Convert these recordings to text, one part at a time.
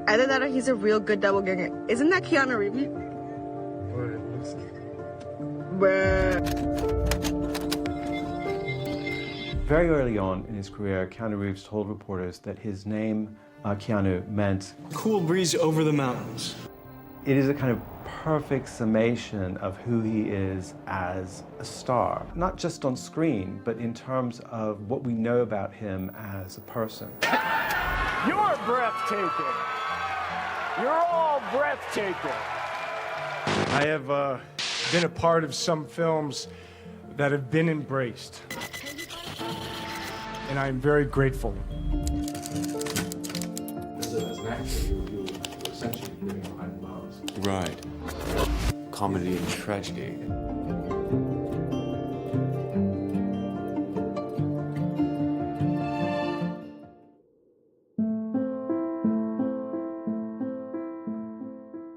Either that or he's a real good doppelganger. Isn't that Keanu Reeves? Bruh. Very early on in his career, Keanu Reeves told reporters that his name, Keanu, meant cool breeze over the mountains. It is a kind of perfect summation of who he is as a star, not just on screen, but in terms of what we know about him as a person. You're breathtaking. You're all breathtaking. I have been a part of some films that have been embraced, and I'm very grateful. As an actor, you're essentially living behind the bars. Right. Comedy and tragedy.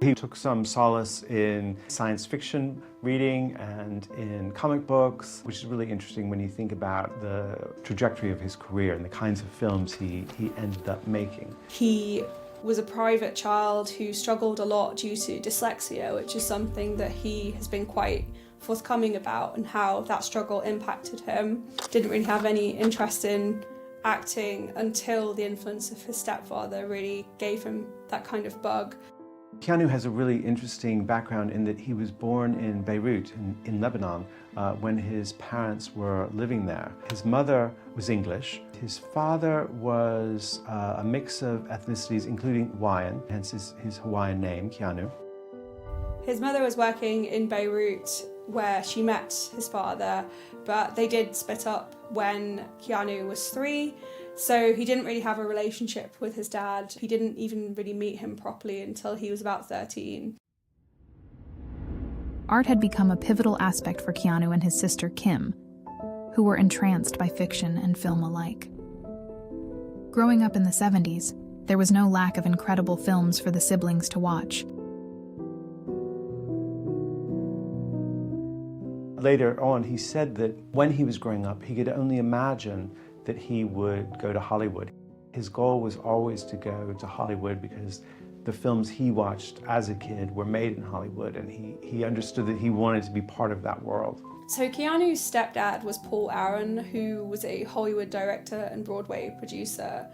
He took some solace in science fiction reading and in comic books, which is really interesting when you think about the trajectory of his career and the kinds of films he ended up making. He was a private child who struggled a lot due to dyslexia, which is something that he has been quite forthcoming about and how that struggle impacted him. Didn't really have any interest in acting until the influence of his stepfather really gave him that kind of bug. Keanu has a really interesting background in that he was born in Beirut, in Lebanon, when his parents were living there. His mother was English. His father was a mix of ethnicities, including Hawaiian, hence his Hawaiian name, Keanu. His mother was working in Beirut where she met his father, but they did split up when Keanu was 3. So he didn't really have a relationship with his dad. He didn't even really meet him properly until he was about 13. Art had become a pivotal aspect for Keanu and his sister Kim, who were entranced by fiction and film alike. Growing up in the 70s, there was no lack of incredible films for the siblings to watch. Later on, he said that when he was growing up, he could only imagine that he would go to Hollywood. His goal was always to go to Hollywood because the films he watched as a kid were made in Hollywood, and he understood that he wanted to be part of that world. So Keanu's stepdad was Paul Aaron, who was a Hollywood director and Broadway producer.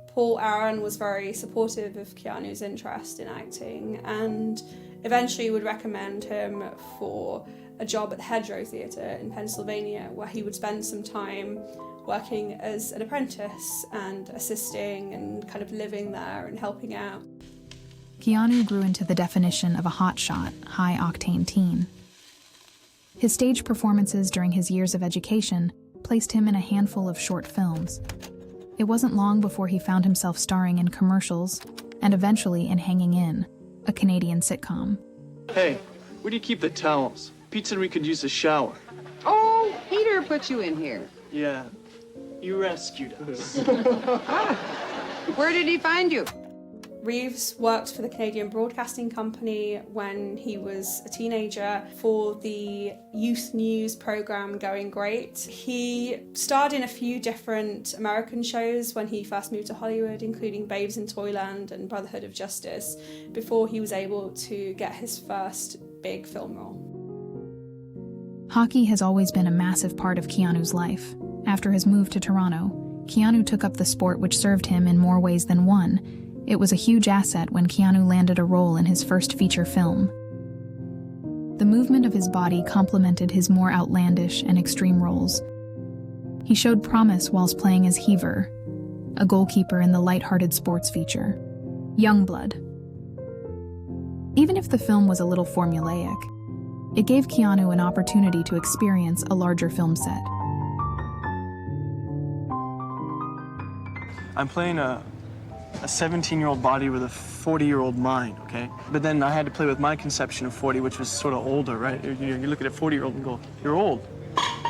Paul Aaron was very supportive of Keanu's interest in acting and eventually would recommend him for a job at the Hedorah Theatre in Pennsylvania, where he would spend some time working as an apprentice and assisting and kind of living there and helping out. Keanu grew into the definition of a hotshot, high-octane teen. His stage performances during his years of education placed him in a handful of short films. It wasn't long before he found himself starring in commercials and eventually in Hanging In, a Canadian sitcom. Hey, where do you keep the towels? Pete said we could use a shower. Oh, Peter put you in here. Yeah, you rescued us. Where did he find you? Reeves worked for the Canadian Broadcasting Company when he was a teenager for the youth news program Going Great. He starred in a few different American shows when he first moved to Hollywood, including Babes in Toyland and Brotherhood of Justice, before he was able to get his first big film role. Hockey has always been a massive part of Keanu's life. After his move to Toronto, Keanu took up the sport, which served him in more ways than one. It was a huge asset when Keanu landed a role in his first feature film. The movement of his body complemented his more outlandish and extreme roles. He showed promise whilst playing as Heaver, a goalkeeper in the light-hearted sports feature, Youngblood. Even if the film was a little formulaic, it gave Keanu an opportunity to experience a larger film set. I'm playing a 17-year-old body with a 40-year-old mind, okay? But then I had to play with my conception of 40, which was sort of older, right? You look at a 40-year-old and go, you're old,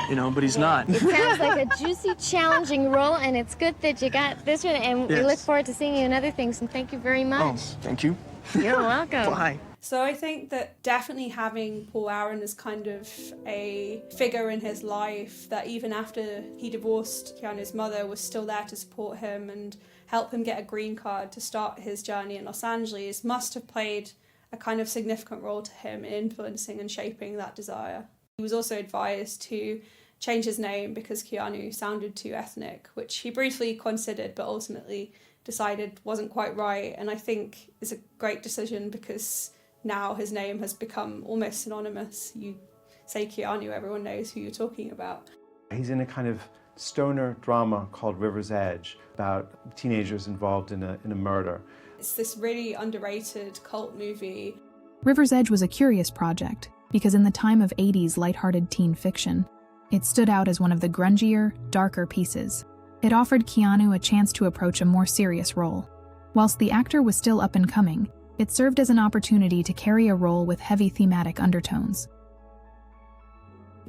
you know, but he's not. It sounds like a juicy, challenging role, and it's good that you got this one, and we look forward to seeing you in other things, and thank you very much. Oh, thank you. You're welcome. Bye. So I think that definitely having Paul Aaron as kind of a figure in his life that even after he divorced Keanu's mother was still there to support him and help him get a green card to start his journey in Los Angeles must have played a kind of significant role to him in influencing and shaping that desire. He was also advised to change his name because Keanu sounded too ethnic, which he briefly considered but ultimately decided wasn't quite right, and I think is a great decision because now his name has become almost synonymous. You say Keanu, everyone knows who you're talking about. He's in a kind of stoner drama called River's Edge about teenagers involved in a murder. It's this really underrated cult movie. River's Edge was a curious project because in the time of 80s lighthearted teen fiction, it stood out as one of the grungier, darker pieces. It offered Keanu a chance to approach a more serious role. Whilst the actor was still up and coming, it served as an opportunity to carry a role with heavy thematic undertones.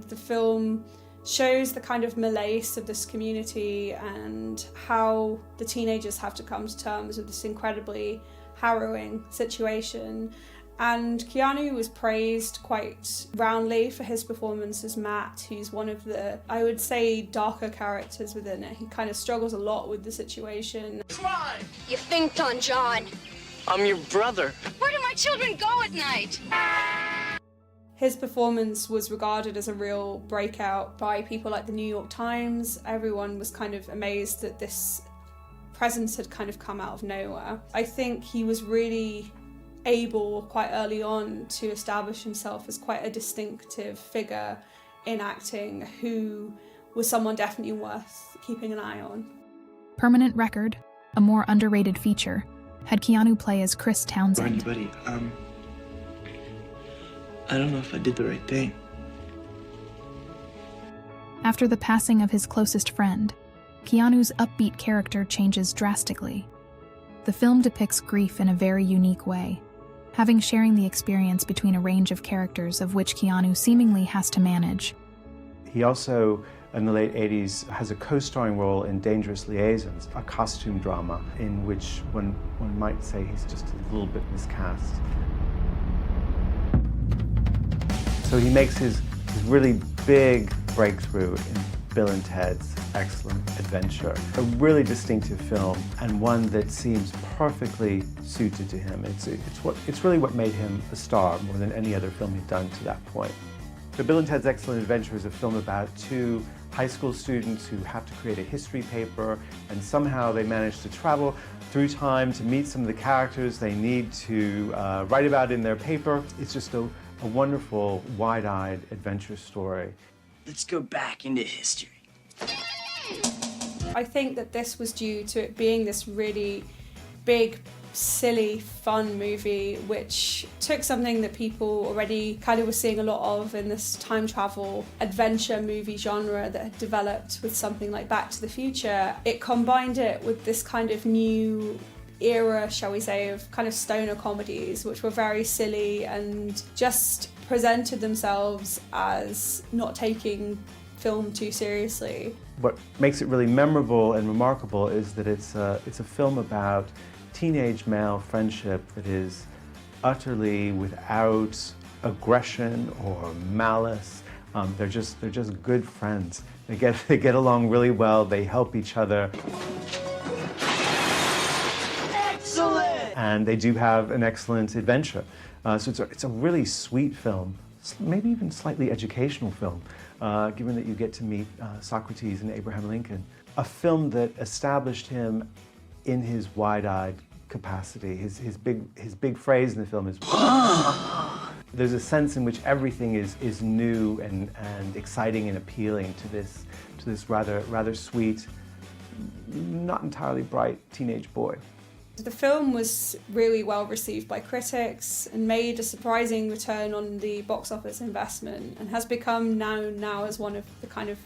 The film shows the kind of malaise of this community and how the teenagers have to come to terms with this incredibly harrowing situation. And Keanu was praised quite roundly for his performance as Matt, who's one of the, I would say, darker characters within it. He kind of struggles a lot with the situation. You think on John. I'm your brother. Where do my children go at night? His performance was regarded as a real breakout by people like the New York Times. Everyone was kind of amazed that this presence had kind of come out of nowhere. I think he was really able quite early on to establish himself as quite a distinctive figure in acting who was someone definitely worth keeping an eye on. Permanent Record, a more underrated feature, had Keanu play as Chris Townsend. Buddy, I don't know if I did the right thing. After the passing of his closest friend, Keanu's upbeat character changes drastically. The film depicts grief in a very unique way, having sharing the experience between a range of characters of which Keanu seemingly has to manage. He also, in the late 80s, has a co-starring role in Dangerous Liaisons, a costume drama in which one might say he's just a little bit miscast. So he makes his really big breakthrough in Bill and Ted's Excellent Adventure. A really distinctive film and one that seems perfectly suited to him. It's really what made him a star more than any other film he'd done to that point. So Bill and Ted's Excellent Adventure is a film about two high school students who have to create a history paper, and somehow they manage to travel through time to meet some of the characters they need to write about in their paper. It's just a wonderful, wide-eyed adventure story. Let's go back into history. I think that this was due to it being this really big, silly, fun movie which took something that people already kind of were seeing a lot of in this time travel adventure movie genre that had developed with something like Back to the Future. It combined it with this kind of new era, shall we say, of kind of stoner comedies which were very silly and just presented themselves as not taking film too seriously. What makes it really memorable and remarkable is that it's a film about teenage male friendship that is utterly without aggression or malice. They're just good friends. They get along really well. They help each other. Excellent! And they do have an excellent adventure. So it's a really sweet film, maybe even slightly educational film, given that you get to meet Socrates and Abraham Lincoln. A film that established him in his wide-eyed capacity. His big phrase in the film is there's a sense in which everything is new and exciting and appealing to this rather sweet, not entirely bright teenage boy. The film was really well received by critics and made a surprising return on the box office investment and has become now as one of the kind of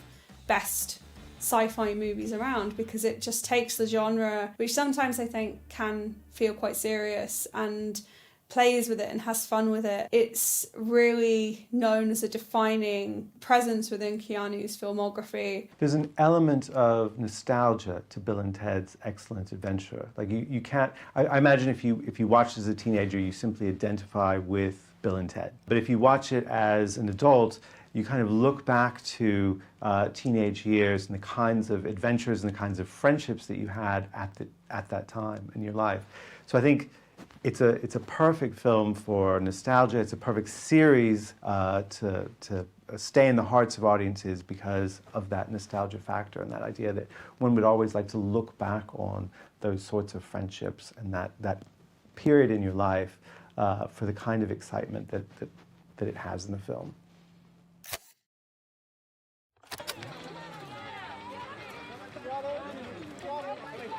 best sci-fi movies around because it just takes the genre, which sometimes I think can feel quite serious, and plays with it and has fun with it. It's really known as a defining presence within Keanu's filmography. There's an element of nostalgia to Bill and Ted's Excellent Adventure. Like you can't, I imagine if you watched as a teenager, you simply identify with Bill and Ted. But if you watch it as an adult, you kind of look back to teenage years and the kinds of adventures and the kinds of friendships that you had at that time in your life. So I think it's a perfect film for nostalgia. It's a perfect series to stay in the hearts of audiences because of that nostalgia factor and that idea that one would always like to look back on those sorts of friendships and that period in your life for the kind of excitement that it has in the film.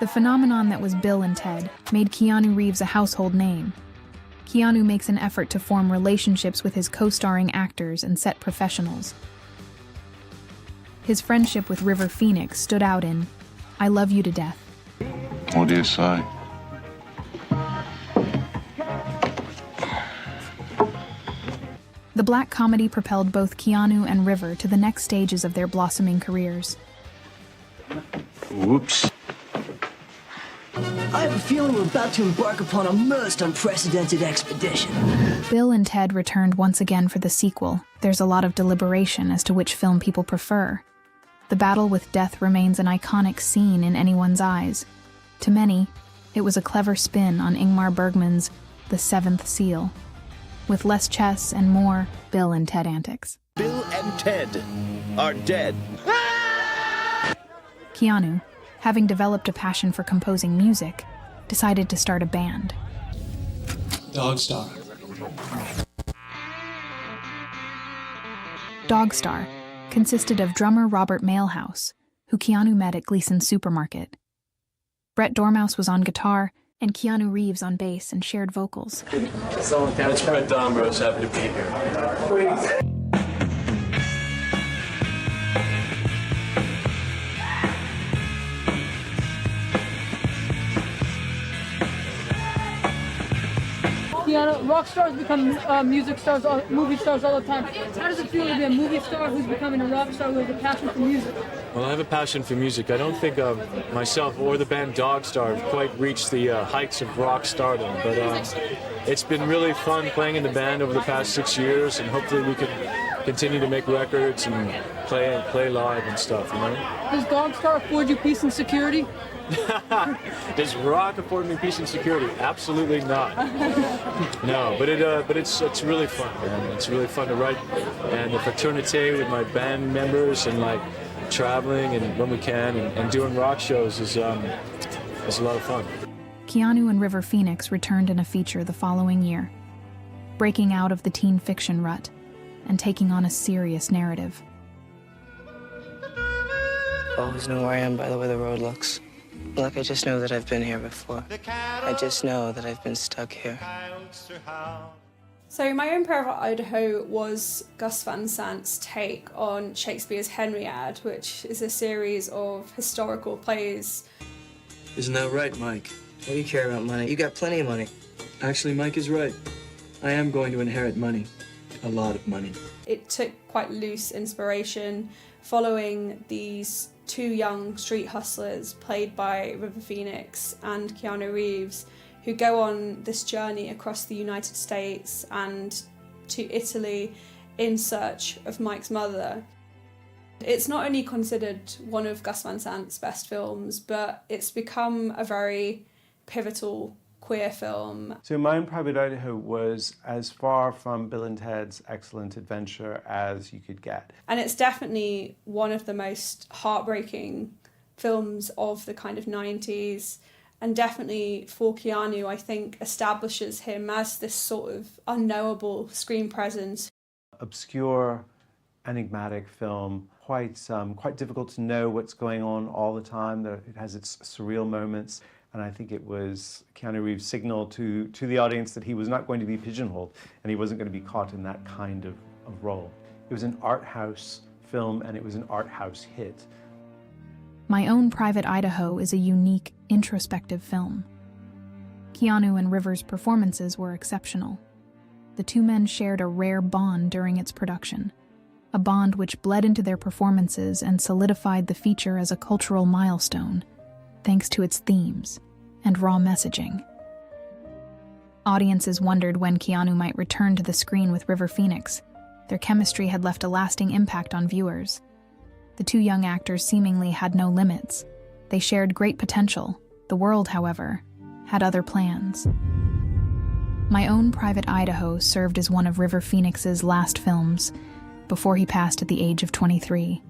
The phenomenon that was Bill and Ted made Keanu Reeves a household name. Keanu makes an effort to form relationships with his co-starring actors and set professionals. His friendship with River Phoenix stood out in I Love You to Death. What do you say? The black comedy propelled both Keanu and River to the next stages of their blossoming careers. Whoops. I have a feeling we're about to embark upon a most unprecedented expedition. Bill and Ted returned once again for the sequel. There's a lot of deliberation as to which film people prefer. The battle with death remains an iconic scene in anyone's eyes. To many, it was a clever spin on Ingmar Bergman's The Seventh Seal, with less chess and more Bill and Ted antics. Bill and Ted are dead. Keanu, having developed a passion for composing music, decided to start a band. Dogstar. Dogstar consisted of drummer Robert Mailhouse, who Keanu met at Gleason's Supermarket. Brett Dormouse was on guitar, and Keanu Reeves on bass and shared vocals. It's Brett Dormouse, happy to be here. Keanu, rock stars become music stars, movie stars all the time. How does it feel to be a movie star who's becoming a rock star who has a passion for music? Well, I have a passion for music. I don't think myself or the band Dogstar have quite reached the heights of rock stardom, but it's been really fun playing in the band over the past 6 years, and hopefully we can continue to make records and play live and stuff, you know? Does Dogstar afford you peace and security? Does rock afford me peace and security? Absolutely not. No, but it's really fun, man. It's really fun to write, and the fraternity with my band members, and like traveling and when we can, and doing rock shows is a lot of fun. Keanu and River Phoenix returned in a feature the following year, breaking out of the teen fiction rut and taking on a serious narrative. Always know where I am by the way the road looks. Look, I just know that I've been here before. I just know that I've been stuck here. So My Own Private Idaho was Gus Van Sant's take on Shakespeare's Henriade, which is a series of historical plays. Isn't that right, Mike? What do you care about money? You got plenty of money. Actually, Mike is right. I am going to inherit money. A lot of money. It took quite loose inspiration following these two young street hustlers played by River Phoenix and Keanu Reeves, who go on this journey across the United States and to Italy in search of Mike's mother. It's not only considered one of Gus Van Sant's best films, but it's become a very pivotal queer film. So My Own Private Idaho was as far from Bill and Ted's Excellent Adventure as you could get. And it's definitely one of the most heartbreaking films of the kind of 90s. And definitely for Keanu, I think, establishes him as this sort of unknowable screen presence. Obscure, enigmatic film, quite difficult to know what's going on all the time. It has its surreal moments. And I think it was Keanu Reeves' signal to the audience that he was not going to be pigeonholed and he wasn't going to be caught in that kind of role. It was an art house film and it was an art house hit. My Own Private Idaho is a unique, introspective film. Keanu and Rivers' performances were exceptional. The two men shared a rare bond during its production, a bond which bled into their performances and solidified the feature as a cultural milestone, thanks to its themes and raw messaging. Audiences wondered when Keanu might return to the screen with River Phoenix. Their chemistry had left a lasting impact on viewers. The two young actors seemingly had no limits. They shared great potential. The world, however, had other plans. My Own Private Idaho served as one of River Phoenix's last films before he passed at the age of 23.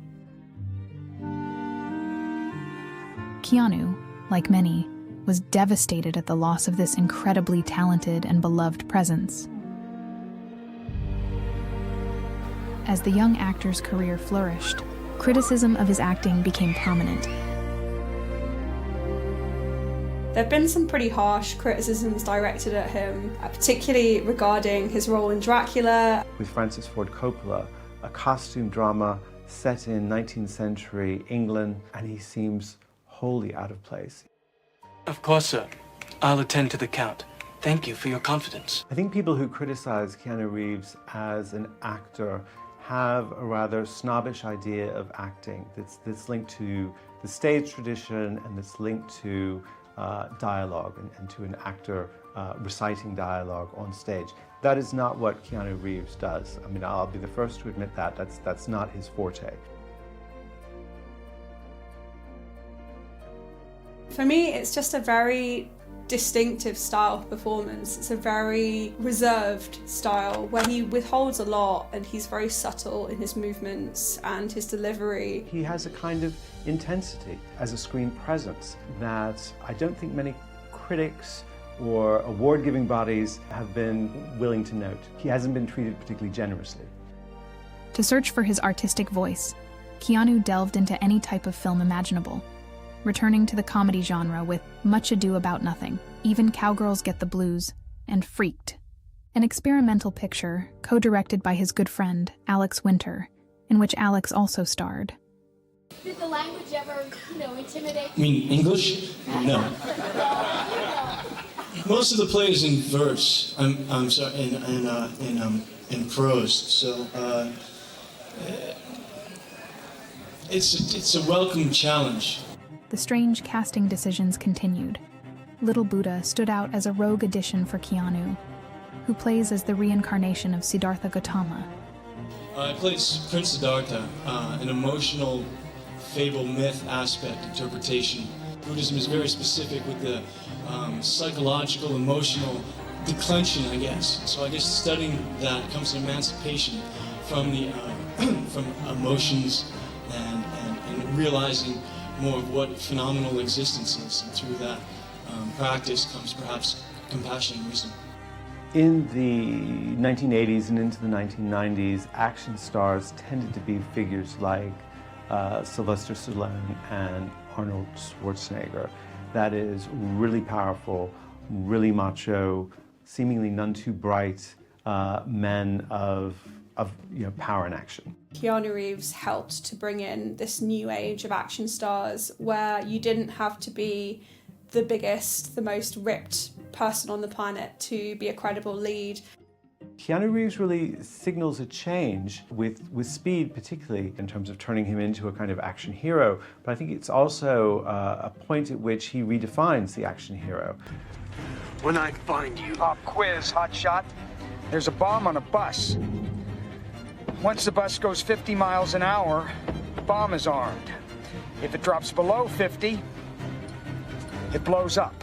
Keanu, like many, was devastated at the loss of this incredibly talented and beloved presence. As the young actor's career flourished, criticism of his acting became prominent. There have been some pretty harsh criticisms directed at him, particularly regarding his role in Dracula. With Francis Ford Coppola, a costume drama set in 19th century England, and he seems wholly out of place. Of course, sir. I'll attend to the Count. Thank you for your confidence. I think people who criticize Keanu Reeves as an actor have a rather snobbish idea of acting that's linked to the stage tradition and that's linked to dialogue and to an actor reciting dialogue on stage. That is not what Keanu Reeves does. I mean, I'll be the first to admit that. That's not his forte. For me, it's just a very distinctive style of performance. It's a very reserved style where he withholds a lot and he's very subtle in his movements and his delivery. He has a kind of intensity as a screen presence that I don't think many critics or award-giving bodies have been willing to note. He hasn't been treated particularly generously. To search for his artistic voice, Keanu delved into any type of film imaginable, returning to the comedy genre with Much Ado About Nothing, Even Cowgirls Get the Blues, and Freaked, an experimental picture co-directed by his good friend, Alex Winter, in which Alex also starred. Did the language ever, intimidate? You mean English? No. Most of the play is in verse. I'm sorry, in prose. So it's a welcome challenge. The strange casting decisions continued. Little Buddha stood out as a rogue addition for Keanu, who plays as the reincarnation of Siddhartha Gautama. I played Prince Siddhartha, an emotional fable myth aspect interpretation. Buddhism is very specific with the psychological, emotional declension, I guess. So I guess studying that comes to emancipation from the from emotions and realizing more of what phenomenal existence is, and through that practice comes perhaps compassion and wisdom. In the 1980s and into the 1990s, action stars tended to be figures like Sylvester Stallone and Arnold Schwarzenegger. That is really powerful, really macho, seemingly none too bright men of power and action. Keanu Reeves helped to bring in this new age of action stars where you didn't have to be the biggest, the most ripped person on the planet to be a credible lead. Keanu Reeves really signals a change with Speed, particularly in terms of turning him into a kind of action hero, but I think it's also a point at which he redefines the action hero. When I find you. Pop quiz, hotshot. There's a bomb on a bus. Once the bus goes 50 miles an hour, the bomb is armed. If it drops below 50, it blows up.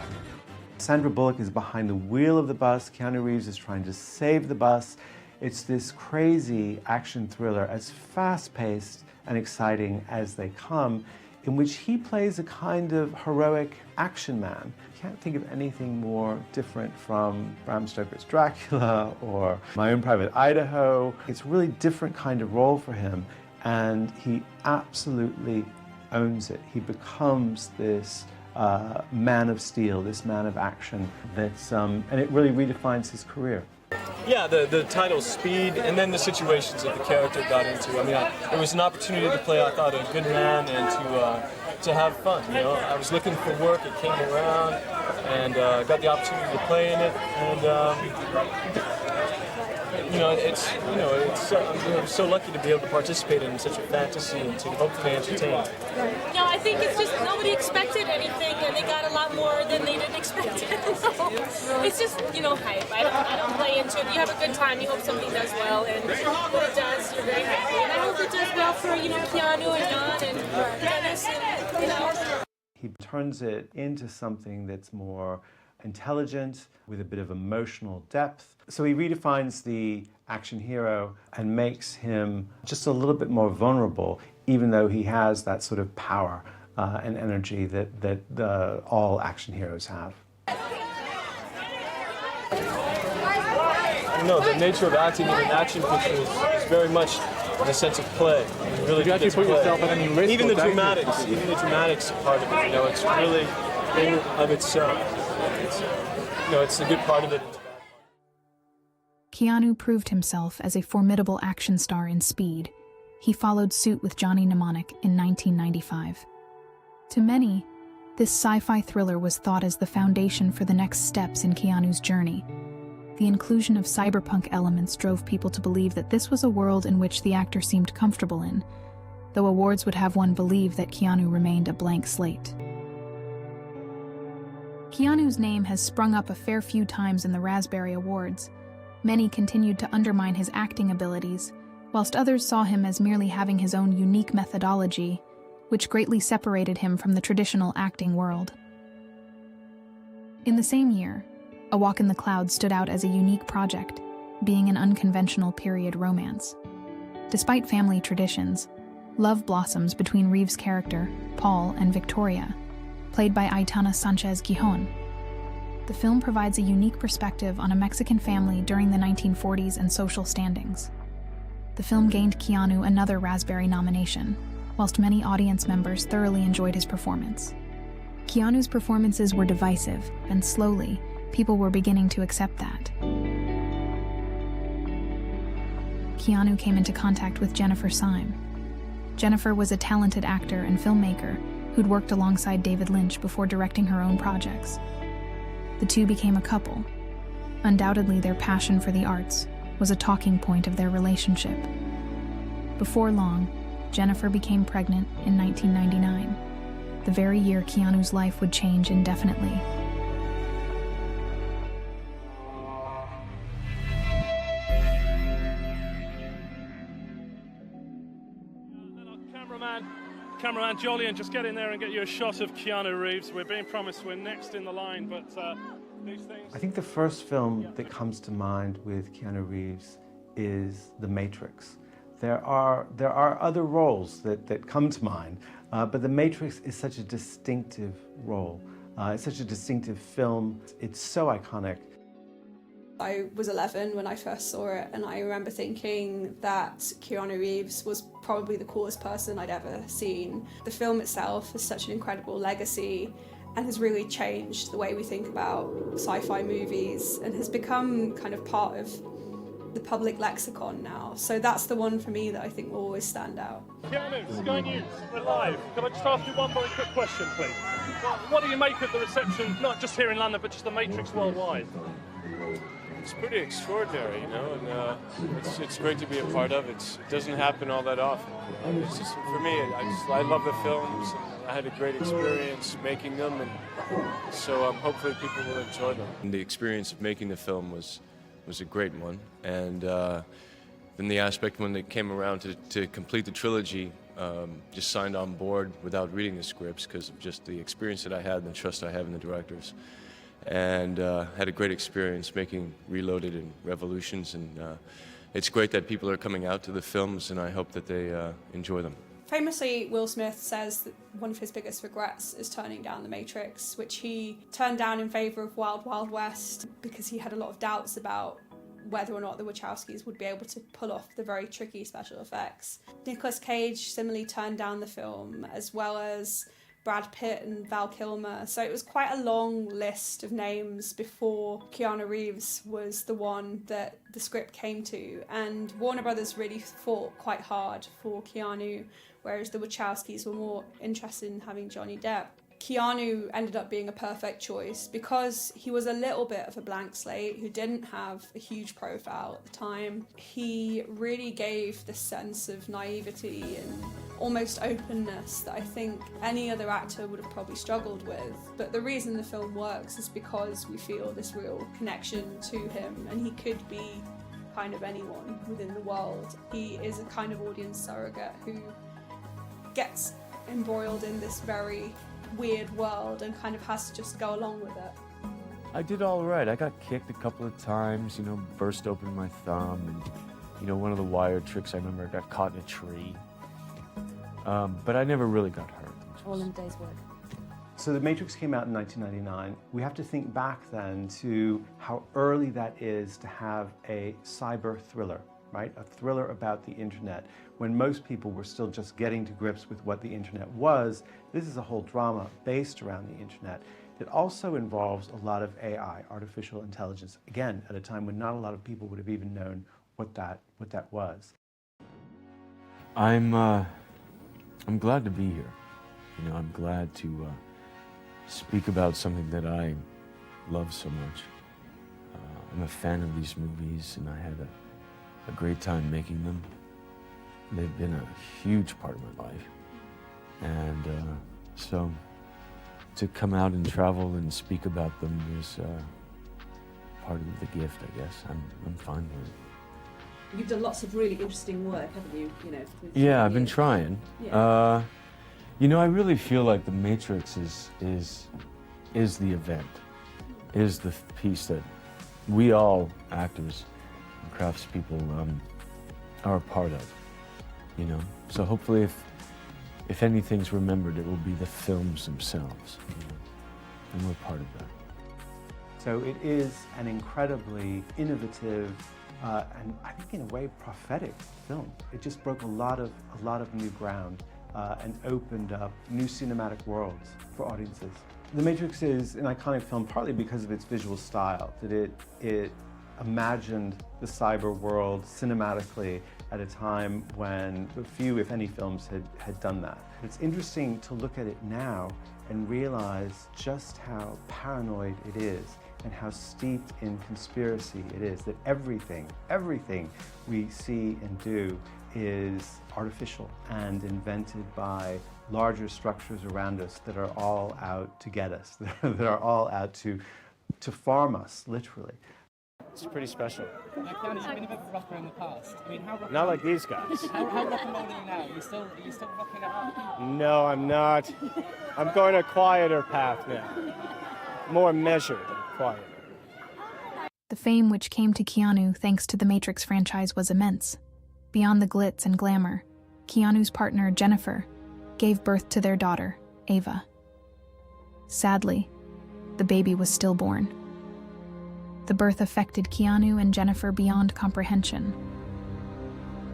Sandra Bullock is behind the wheel of the bus. Keanu Reeves is trying to save the bus. It's this crazy action thriller, as fast-paced and exciting as they come, in which he plays a kind of heroic action man. Can't think of anything more different from Bram Stoker's Dracula or My Own Private Idaho. It's a really different kind of role for him, and he absolutely owns it. He becomes this man of steel, this man of action, and it really redefines his career. Yeah, the title Speed, and then the situations that the character got into. I mean, it was an opportunity to play, I thought, a good man and to have fun. You know, I was looking for work. It came around, and got the opportunity to play in it. And I'm so lucky to be able to participate in such a fantasy and to hopefully entertain. No, I think it's just nobody expected anything, and they got a lot more than they didn't expect. It's just, hype. I don't play into it. You have a good time. You hope something does well, and when it does, you're very happy. And I hope it does well for, Keanu and Jan and Dennis and, He turns it into something that's more intelligent, with a bit of emotional depth. So he redefines the action hero and makes him just a little bit more vulnerable, even though he has that sort of power and energy that all action heroes have. No, the nature of acting in an action picture is very much in a sense of play. You really you actually put yourself at any risk? Even the dramatics part of it, it's really in of itself. It's a good part of it. Keanu proved himself as a formidable action star in Speed. He followed suit with Johnny Mnemonic in 1995. To many, this sci-fi thriller was thought as the foundation for the next steps in Keanu's journey. The inclusion of cyberpunk elements drove people to believe that this was a world in which the actor seemed comfortable in, though awards would have one believe that Keanu remained a blank slate. Keanu's name has sprung up a fair few times in the Raspberry Awards. Many continued to undermine his acting abilities, whilst others saw him as merely having his own unique methodology, which greatly separated him from the traditional acting world. In the same year, A Walk in the Clouds stood out as a unique project, being an unconventional period romance. Despite family traditions, love blossoms between Reeves' character, Paul, and Victoria, played by Aitana Sanchez Gijon. The film provides a unique perspective on a Mexican family during the 1940s and social standings. The film gained Keanu another Raspberry nomination, whilst many audience members thoroughly enjoyed his performance. Keanu's performances were divisive, and slowly, people were beginning to accept that. Keanu came into contact with Jennifer Syme. Jennifer was a talented actor and filmmaker who'd worked alongside David Lynch before directing her own projects. The two became a couple. Undoubtedly, their passion for the arts was a talking point of their relationship. Before long, Jennifer became pregnant in 1999, the very year Keanu's life would change indefinitely. Cameraman Jolyon, just get in there and get you a shot of Keanu Reeves. We're being promised we're next in the line, but these things... I think the first film that comes to mind with Keanu Reeves is The Matrix. There are other roles that come to mind, but The Matrix is such a distinctive role. It's such a distinctive film. It's so iconic. I was 11 when I first saw it, and I remember thinking that Keanu Reeves was probably the coolest person I'd ever seen. The film itself has such an incredible legacy and has really changed the way we think about sci-fi movies and has become kind of part of the public lexicon now. So that's the one for me that I think will always stand out. Keanu, Sky News, we're live. Can I just ask you one very quick question, please? What do you make of the reception, not just here in London, but just The Matrix worldwide? It's pretty extraordinary, and it's great to be a part of. It doesn't happen all that often. It's just, for me, I love the films, and I had a great experience making them, and so hopefully people will enjoy them. And the experience of making the film was a great one, and then the aspect when it came around to complete the trilogy, just signed on board without reading the scripts because of just the experience that I had and the trust I have in the directors. And had a great experience making Reloaded and Revolutions, and it's great that people are coming out to the films, and I hope that they enjoy them. Famously, Will Smith says that one of his biggest regrets is turning down The Matrix, which he turned down in favour of Wild Wild West because he had a lot of doubts about whether or not the Wachowskis would be able to pull off the very tricky special effects. Nicolas Cage similarly turned down the film, as well as Brad Pitt and Val Kilmer. So it was quite a long list of names before Keanu Reeves was the one that the script came to. And Warner Brothers really fought quite hard for Keanu, whereas the Wachowskis were more interested in having Johnny Depp. Keanu ended up being a perfect choice because he was a little bit of a blank slate who didn't have a huge profile at the time. He really gave this sense of naivety and almost openness that I think any other actor would have probably struggled with. But the reason the film works is because we feel this real connection to him, and he could be kind of anyone within the world. He is a kind of audience surrogate who gets embroiled in this very weird world and kind of has to just go along with it. I did all right. I got kicked a couple of times, you know, burst open my thumb, and, you know, one of the wire tricks I remember, I got caught in a tree. But I never really got hurt. All in a day's work. So The Matrix came out in 1999. We have to think back then to how early that is to have a cyber thriller, right? A thriller about the internet. When most people were still just getting to grips with what the internet was, this is a whole drama based around the internet. It also involves a lot of AI, artificial intelligence, again, at a time when not a lot of people would have even known what that was. I'm glad to be here. You know, I'm glad to speak about something that I love so much. I'm a fan of these movies, and I had a great time making them. They've been a huge part of my life. And so to come out and travel and speak about them is part of the gift, I guess. I'm fine with it. You've done lots of really interesting work, haven't you? You know. Yeah, I've been trying. Yeah. You know, I really feel like The Matrix is the event, is the piece that we all, actors and craftspeople, are a part of, you know? So hopefully if anything's remembered, it will be the films themselves, you know? And we're part of that. So it is an incredibly innovative and I think in a way prophetic film. It just broke a lot of new ground and opened up new cinematic worlds for audiences. The Matrix is an iconic film partly because of its visual style, that it imagined the cyber world cinematically at a time when few, if any, films had done that. It's interesting to look at it now and realize just how paranoid it is and how steeped in conspiracy it is, that everything we see and do is artificial and invented by larger structures around us that are all out to get us, that are all out to farm us, literally. It's pretty special. Now, Keanu, you've been a bit of a rocker in the past. I mean, Not like these guys. How rock and roll are you now? Are you still rocking it up? No, I'm not. I'm going a quieter path now. More measured and quieter. The fame which came to Keanu thanks to the Matrix franchise was immense. Beyond the glitz and glamour, Keanu's partner, Jennifer, gave birth to their daughter, Ava. Sadly, the baby was stillborn. The birth affected Keanu and Jennifer beyond comprehension.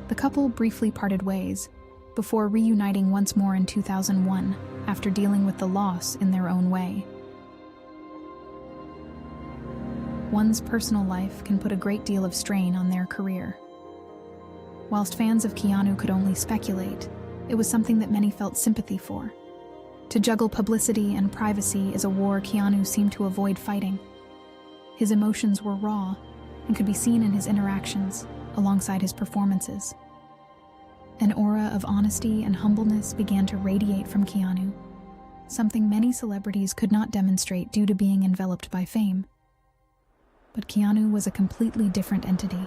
The couple briefly parted ways, before reuniting once more in 2001 after dealing with the loss in their own way. One's personal life can put a great deal of strain on their career. Whilst fans of Keanu could only speculate, it was something that many felt sympathy for. To juggle publicity and privacy is a war Keanu seemed to avoid fighting. His emotions were raw and could be seen in his interactions alongside his performances. An aura of honesty and humbleness began to radiate from Keanu, something many celebrities could not demonstrate due to being enveloped by fame. But Keanu was a completely different entity.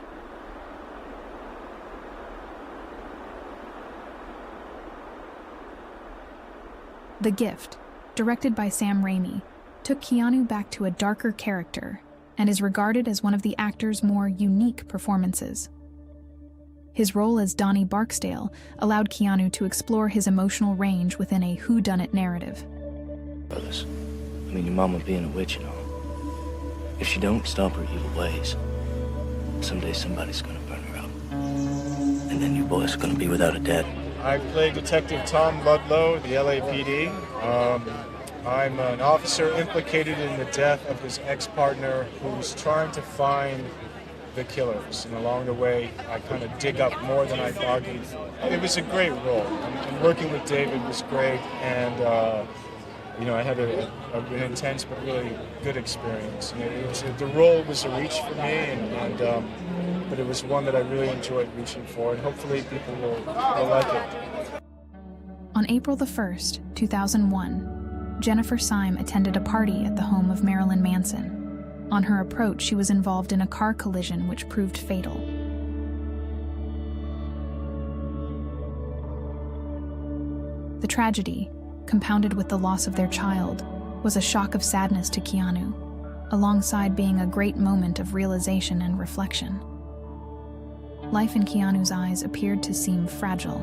The Gift, directed by Sam Raimi, took Keanu back to a darker character and is regarded as one of the actor's more unique performances. His role as Donnie Barksdale allowed Keanu to explore his emotional range within a whodunit narrative. Brothers, I mean, your mama being a witch and all. If she don't stop her evil ways, someday somebody's gonna burn her up. And then you boys are gonna be without a dad. I play Detective Tom Ludlow, the LAPD. I'm an officer implicated in the death of his ex-partner who's trying to find the killers. And along the way, I kind of dig up more than I bargained for. It was a great role. And working with David was great. And, you know, I had an intense but really good experience. And the role was a reach for me, but it was one that I really enjoyed reaching for. And hopefully people will like it. On April the 1st, 2001, Jennifer Syme attended a party at the home of Marilyn Manson. On her approach, she was involved in a car collision which proved fatal. The tragedy, compounded with the loss of their child, was a shock of sadness to Keanu, alongside being a great moment of realization and reflection. Life in Keanu's eyes appeared to seem fragile.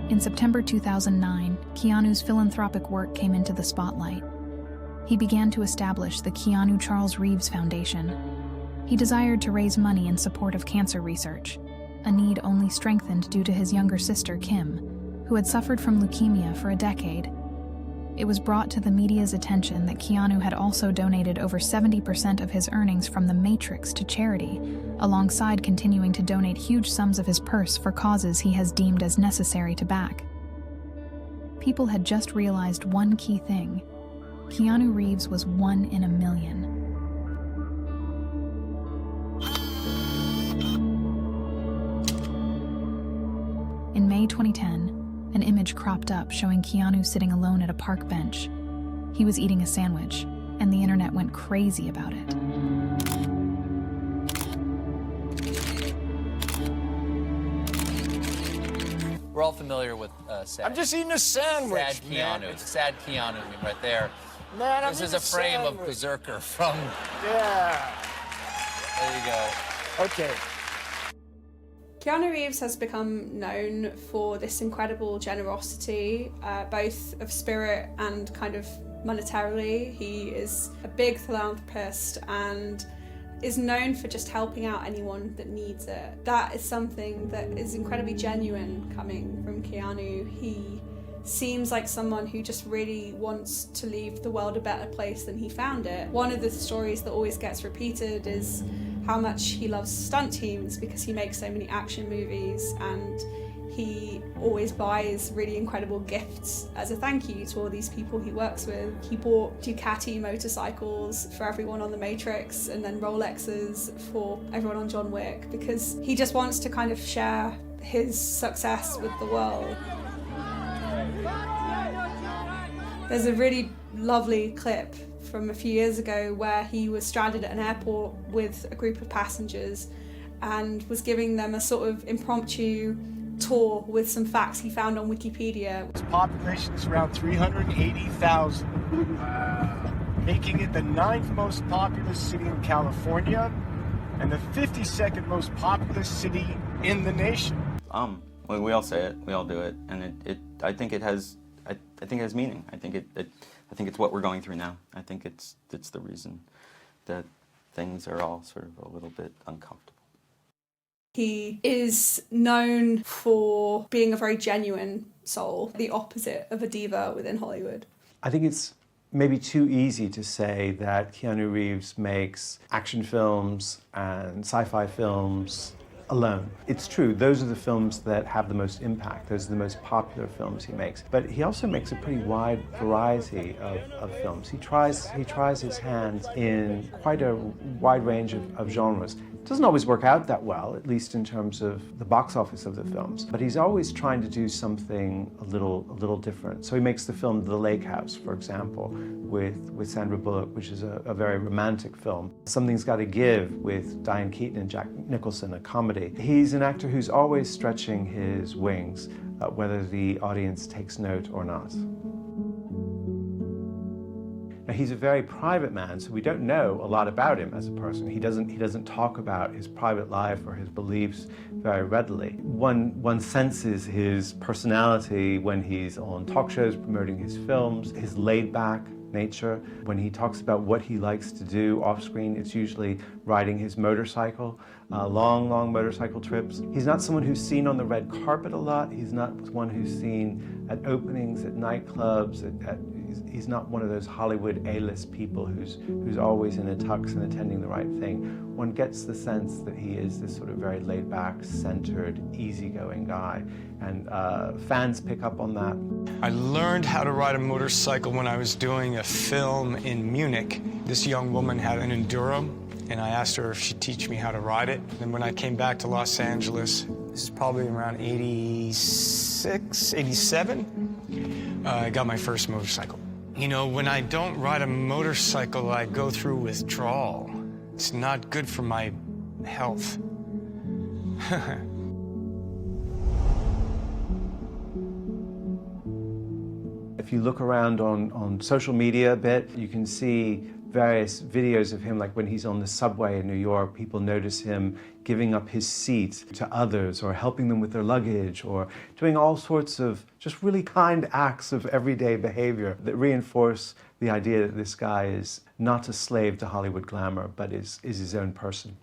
In September 2009, Keanu's philanthropic work came into the spotlight. He began to establish the Keanu Charles Reeves Foundation. He desired to raise money in support of cancer research, a need only strengthened due to his younger sister, Kim, who had suffered from leukemia for a decade. It was brought to the media's attention that Keanu had also donated over 70% of his earnings from The Matrix to charity, alongside continuing to donate huge sums of his purse for causes he has deemed as necessary to back. People had just realized one key thing: Keanu Reeves was 1 in a million. In May 2010, an image cropped up showing Keanu sitting alone at a park bench. He was eating a sandwich, and the internet went crazy about it. We're all familiar with sad. I'm just eating a sandwich, Sad Keanu. man. It's a sad Keanu meme right there. Man, this is a frame of Berserker from... Yeah. There you go. Okay. Keanu Reeves has become known for this incredible generosity, both of spirit and kind of monetarily. He is a big philanthropist and is known for just helping out anyone that needs it. That is something that is incredibly genuine coming from Keanu. He seems like someone who just really wants to leave the world a better place than he found it. One of the stories that always gets repeated is how much he loves stunt teams because he makes so many action movies, and he always buys really incredible gifts as a thank you to all these people he works with. He bought Ducati motorcycles for everyone on The Matrix and then Rolexes for everyone on John Wick because he just wants to kind of share his success with the world. There's a really lovely clip from a few years ago where he was stranded at an airport with a group of passengers and was giving them a sort of impromptu tour with some facts he found on Wikipedia. Its population is around 380,000, making it the 9th most populous city in California and the 52nd most populous city in the nation. Well, we all say it, we all do it, and I think it has meaning. I think it's what we're going through now. I think it's the reason that things are all sort of a little bit uncomfortable. He is known for being a very genuine soul, the opposite of a diva within Hollywood. I think it's maybe too easy to say that Keanu Reeves makes action films and sci-fi films alone. It's true, those are the films that have the most impact, those are the most popular films he makes. But he also makes a pretty wide variety of films. He tries his hands in quite a wide range of genres. It doesn't always work out that well, at least in terms of the box office of the films, but he's always trying to do something a little different. So he makes the film The Lake House, for example, with Sandra Bullock, which is a very romantic film. Something's Gotta Give with Diane Keaton and Jack Nicholson, a comedy. He's an actor who's always stretching his wings, whether the audience takes note or not. Now, he's a very private man, so we don't know a lot about him as a person. He doesn't talk about his private life or his beliefs very readily. One senses his personality when he's on talk shows promoting his films, his laid-back nature. When he talks about what he likes to do off-screen, it's usually riding his motorcycle, long motorcycle trips. He's not someone who's seen on the red carpet a lot. He's not one who's seen at openings, at nightclubs. He's not one of those Hollywood A-list people who's always in a tux and attending the right thing. One gets the sense that he is this sort of very laid-back, centered, easygoing guy, and fans pick up on that. I learned how to ride a motorcycle when I was doing a film in Munich. This young woman had an Enduro, and I asked her if she'd teach me how to ride it. And when I came back to Los Angeles, this is probably around 86, 87, I got my first motorcycle. You know, when I don't ride a motorcycle, I go through withdrawal. It's not good for my health. If you look around on social media a bit, you can see various videos of him, like when he's on the subway in New York, people notice him giving up his seat to others or helping them with their luggage or doing all sorts of just really kind acts of everyday behavior that reinforce the idea that this guy is not a slave to Hollywood glamour, but is his own person.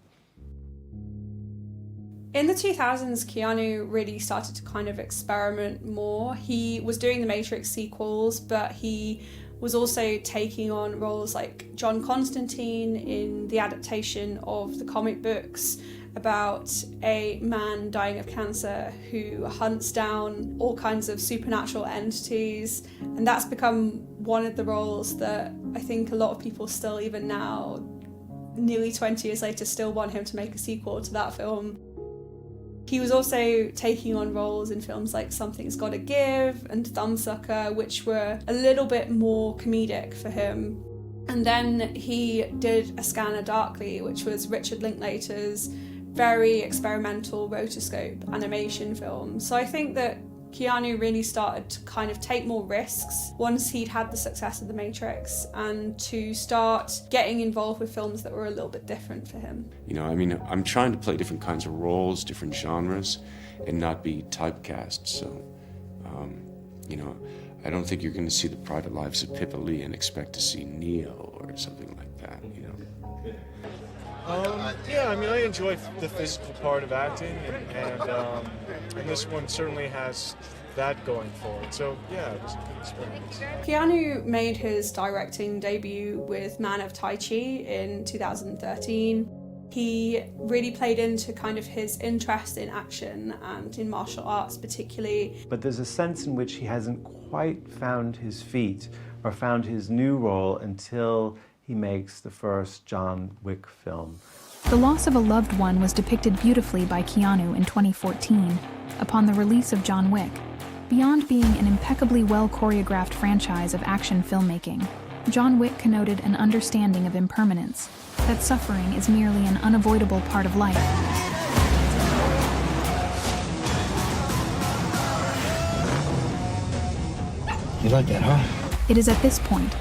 In the 2000s, Keanu really started to kind of experiment more. He was doing the Matrix sequels, but he was also taking on roles like John Constantine in the adaptation of the comic books about a man dying of cancer who hunts down all kinds of supernatural entities. And that's become one of the roles that I think a lot of people still, even now, nearly 20 years later, still want him to make a sequel to that film. He was also taking on roles in films like Something's Gotta Give and Thumbsucker, which were a little bit more comedic for him. And then he did A Scanner Darkly, which was Richard Linklater's very experimental rotoscope animation film. So I think that Keanu really started to kind of take more risks once he'd had the success of The Matrix and to start getting involved with films that were a little bit different for him. You know, I mean, I'm trying to play different kinds of roles, different genres, and not be typecast. So, you know, I don't think you're going to see The Private Lives of Pippa Lee and expect to see Neo or something like that, you know. Yeah, I mean, I enjoy the physical part of acting, and this one certainly has that going for it. So, yeah, it was a good experience. Keanu made his directing debut with Man of Tai Chi in 2013. He really played into kind of his interest in action and in martial arts particularly. But there's a sense in which he hasn't quite found his feet or found his new role until he makes the first John Wick film. The loss of a loved one was depicted beautifully by Keanu in 2014 upon the release of John Wick. Beyond being an impeccably well-choreographed franchise of action filmmaking, John Wick connoted an understanding of impermanence, that suffering is merely an unavoidable part of life. You like that, huh? It is at this point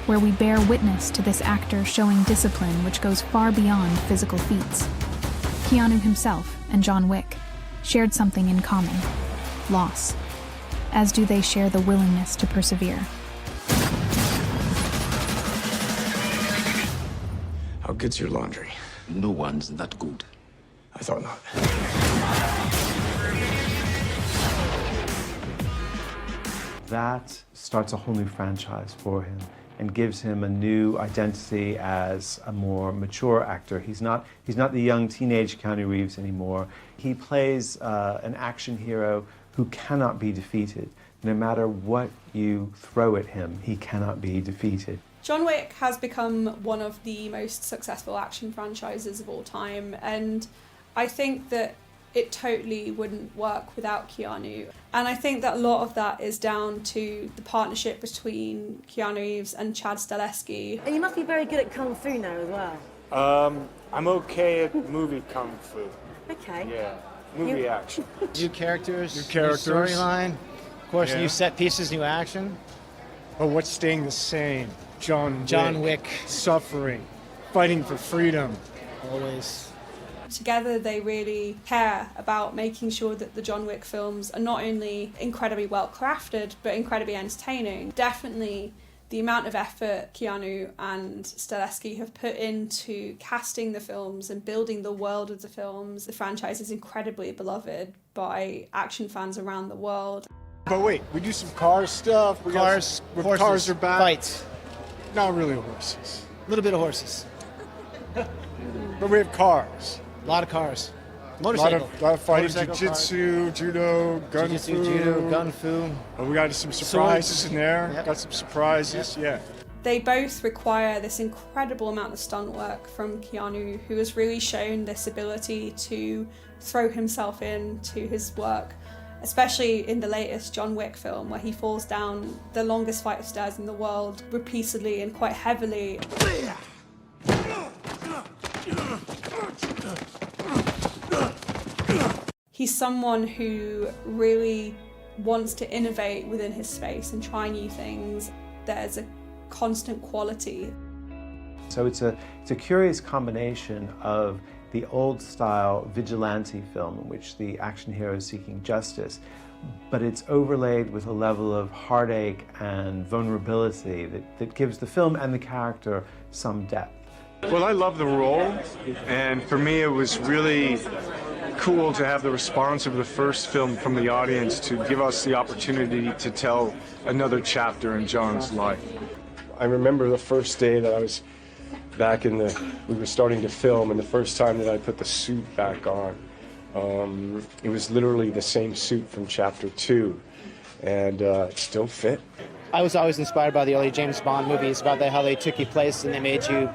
where we bear witness to this actor showing discipline which goes far beyond physical feats. Keanu himself and John Wick shared something in common: loss, as do they share the willingness to persevere. How good's your laundry? No one's that good. I thought not. That starts a whole new franchise for him and gives him a new identity as a more mature actor. He's not the young teenage Keanu Reeves anymore. He plays an action hero who cannot be defeated. No matter what you throw at him, he cannot be defeated. John Wick has become one of the most successful action franchises of all time, and I think that it totally wouldn't work without Keanu. And I think that a lot of that is down to the partnership between Keanu Reeves and Chad Stahelski. And you must be very good at Kung Fu now as well. I'm okay at movie kung fu. Okay. Yeah, movie action. New characters, New characters. New storyline, of course, Yeah. new set pieces, new action. But what's staying the same? John Wick. Suffering, fighting for freedom. Always. Together they really care about making sure that the John Wick films are not only incredibly well crafted but incredibly entertaining. Definitely the amount of effort Keanu and Stileski have put into casting the films and building the world of the films. The franchise is incredibly beloved by action fans around the world. But wait, we do some car stuff. Cars, horses, cars are back. fights. Not really horses. A little bit of horses. But we have cars. A lot of cars. A Motorcycle. lot of fighting, Motorcycle jiu-jitsu, judo, gun Jiu-jitsu, fu. judo, gun fu. Oh, we got some surprises Swords. in there. Yep. Got some surprises, yeah. They both require this incredible amount of stunt work from Keanu, who has really shown this ability to throw himself into his work, especially in the latest John Wick film, where he falls down the longest flight of stairs in the world repeatedly and quite heavily. He's someone who really wants to innovate within his space and try new things. There's a constant quality. So it's a curious combination of the old style vigilante film in which the action hero is seeking justice, but it's overlaid with a level of heartache and vulnerability that gives the film and the character some depth. Well, I love the role, and for me it was really cool to have the response of the first film from the audience to give us the opportunity to tell another chapter in John's life. I remember the first day that I was back we were starting to film, and the first time that I put the suit back on. It was literally the same suit from chapter 2, and it still fit. I was always inspired by the early James Bond movies, about how they took you places and they made you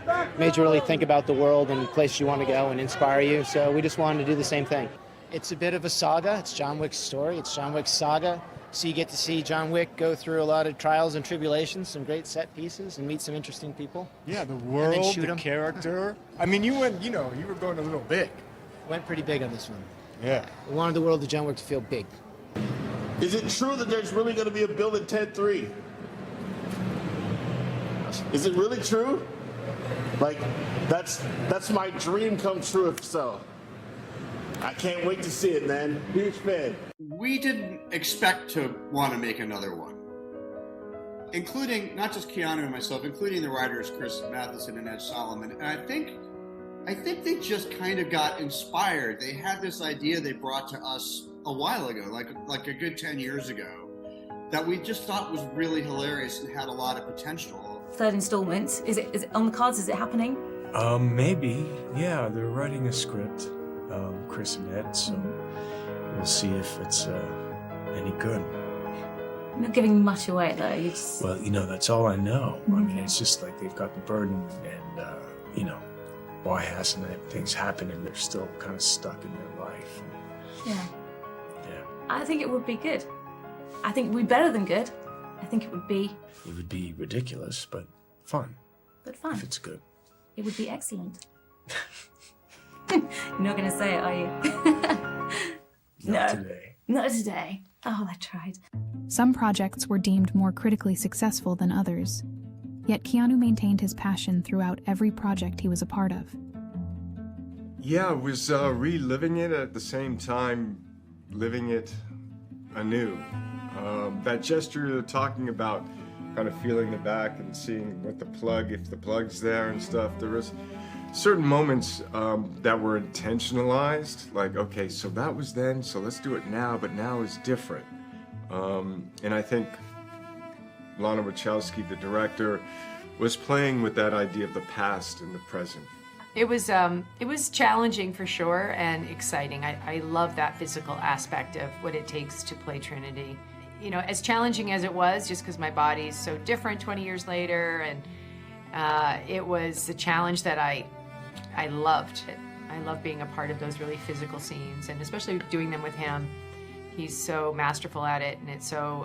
really think about the world and places you want to go and inspire you. So we just wanted to do the same thing. It's a bit of a saga. It's John Wick's story. It's John Wick's saga. So you get to see John Wick go through a lot of trials and tribulations, some great set pieces, and meet some interesting people. Yeah, the world, the character. I mean, you went, you were going a little big. Went pretty big on this one. Yeah. We wanted the world of John Wick to feel big. Is it true that there's really going to be a Bill and Ted 3? Is it really true? Like, that's my dream come true if so. I can't wait to see it, man. Huge fan. We didn't expect to want to make another one. Including, not just Keanu and myself, including the writers Chris Matheson and Ed Solomon. And I think they just kind of got inspired. They had this idea they brought to us a while ago, like a good 10 years ago, that we just thought was really hilarious and had a lot of potential. Third installment, is it on the cards? Is it happening? Maybe. Yeah, they're writing a script, Chris and Ed, so we'll see if it's any good. You're not giving much away though. You just... Well, that's all I know. I mean, it's just like they've got the burden and, why hasn't things happened and they're still kind of stuck in their life. Yeah. Yeah. I think it would be good. I think it would be better than good. I think it would be... It would be ridiculous, but fun. But fun. If it's good. It would be excellent. You're not going to say it, are you? Not today. Not today. Oh, I tried. Some projects were deemed more critically successful than others, yet Keanu maintained his passion throughout every project he was a part of. Yeah, I was reliving it at the same time, living it anew. That gesture you're talking about, kind of feeling the back and seeing what if the plug's there and stuff, there was certain moments that were intentionalized, like, okay, so that was then, so let's do it now, but now is different. And I think Lana Wachowski, the director, was playing with that idea of the past and the present. It was challenging for sure and exciting. I love that physical aspect of what it takes to play Trinity. As challenging as it was, just because my body's so different 20 years later, and it was a challenge that I loved. I love being a part of those really physical scenes, and especially doing them with him. He's so masterful at it, and it's so,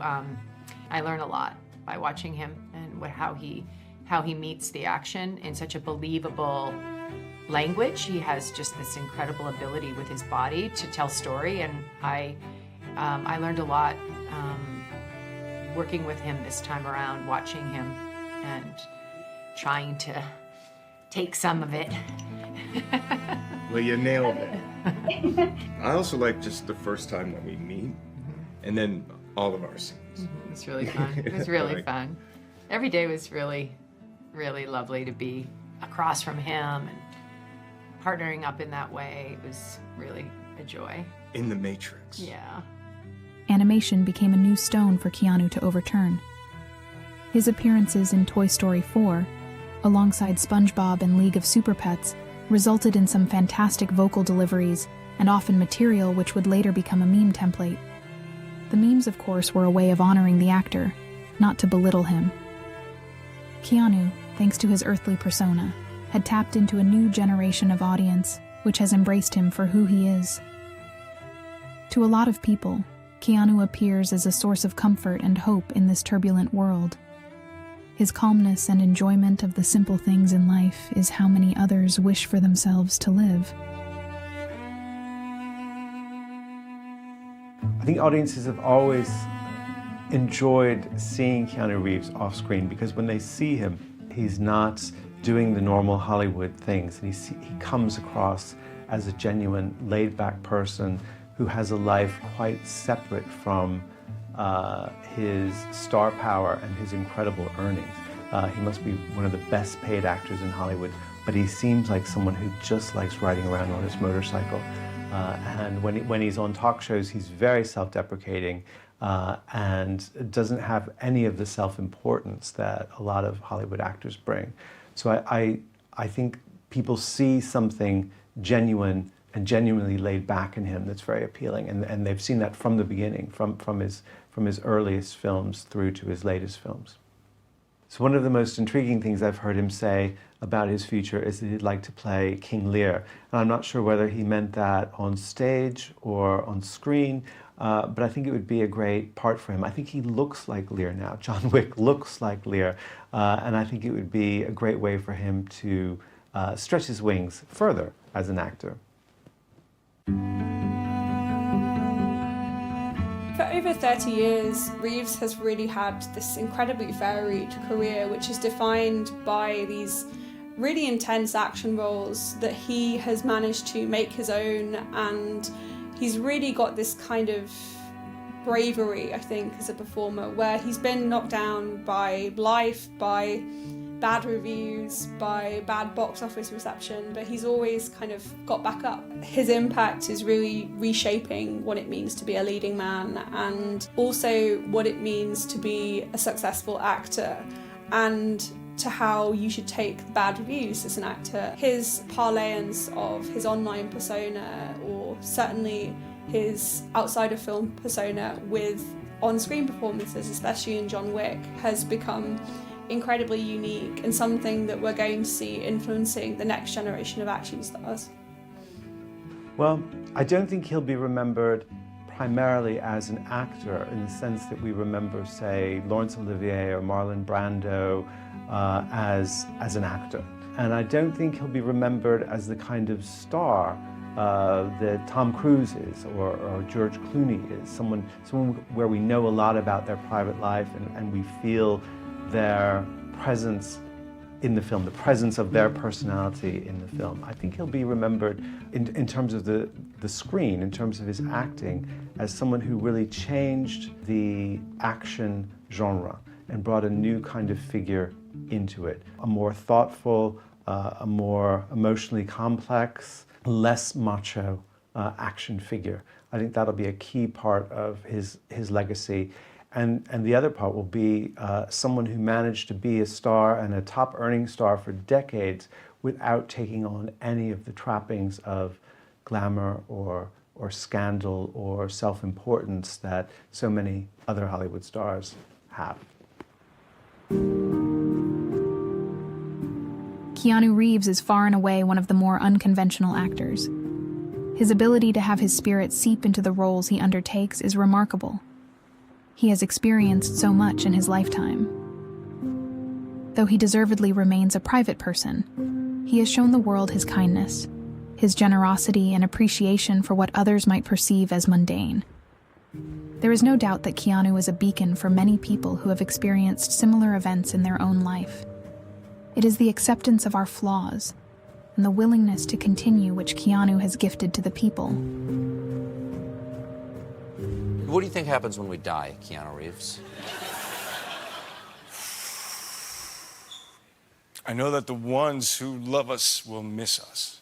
I learn a lot by watching him and how he meets the action in such a believable language. He has just this incredible ability with his body to tell story, and I learned a lot working with him this time around, watching him, and trying to take some of it. Well, you nailed it. I also like just the first time that we meet, and then all of our scenes. It's really fun. It was really fun. Every day was really, really lovely to be across from him and partnering up in that way. It was really a joy. In the Matrix. Yeah. Animation became a new stone for Keanu to overturn. His appearances in Toy Story 4, alongside SpongeBob and League of Super Pets, resulted in some fantastic vocal deliveries and often material which would later become a meme template. The memes, of course, were a way of honoring the actor, not to belittle him. Keanu, thanks to his earthly persona, had tapped into a new generation of audience, which has embraced him for who he is. To a lot of people, Keanu appears as a source of comfort and hope in this turbulent world. His calmness and enjoyment of the simple things in life is how many others wish for themselves to live. I think audiences have always enjoyed seeing Keanu Reeves off screen because when they see him, he's not doing the normal Hollywood things, and he comes across as a genuine, laid-back person who has a life quite separate from his star power and his incredible earnings. He must be one of the best paid actors in Hollywood, but he seems like someone who just likes riding around on his motorcycle. And when he's on talk shows, he's very self-deprecating and doesn't have any of the self-importance that a lot of Hollywood actors bring. So I think people see something genuine and genuinely laid back in him that's very appealing, and they've seen that from the beginning, from his earliest films through to his latest films. So one of the most intriguing things I've heard him say about his future is that he'd like to play King Lear. And I'm not sure whether he meant that on stage or on screen, but I think it would be a great part for him. I think he looks like Lear now. John Wick looks like Lear, and I think it would be a great way for him to stretch his wings further as an actor. For over 30 years, Reeves has really had this incredibly varied career, which is defined by these really intense action roles that he has managed to make his own, and he's really got this kind of bravery, I think, as a performer, where he's been knocked down by life, by bad reviews, by bad box office reception, but he's always kind of got back up. His impact is really reshaping what it means to be a leading man, and also what it means to be a successful actor, and to how you should take bad reviews as an actor. His parlance of his online persona, or certainly his outside of film persona with on-screen performances, especially in John Wick, has become incredibly unique and something that we're going to see influencing the next generation of action stars. Well, I don't think he'll be remembered primarily as an actor in the sense that we remember, say, Laurence Olivier or Marlon Brando as an actor. And I don't think he'll be remembered as the kind of star that Tom Cruise is or George Clooney is, someone where we know a lot about their private life and we feel their presence in the film, the presence of their personality in the film. I think he'll be remembered in terms of the screen, in terms of his acting, as someone who really changed the action genre and brought a new kind of figure into it. A more thoughtful, a more emotionally complex, less macho action figure. I think that'll be a key part of his legacy. And the other part will be someone who managed to be a star and a top earning star for decades without taking on any of the trappings of glamour or scandal or self-importance that so many other Hollywood stars have. Keanu Reeves is far and away one of the more unconventional actors. His ability to have his spirit seep into the roles he undertakes is remarkable. He has experienced so much in his lifetime. Though he deservedly remains a private person, he has shown the world his kindness, his generosity and appreciation for what others might perceive as mundane. There is no doubt that Keanu is a beacon for many people who have experienced similar events in their own life. It is the acceptance of our flaws and the willingness to continue which Keanu has gifted to the people. What do you think happens when we die, Keanu Reeves? I know that the ones who love us will miss us.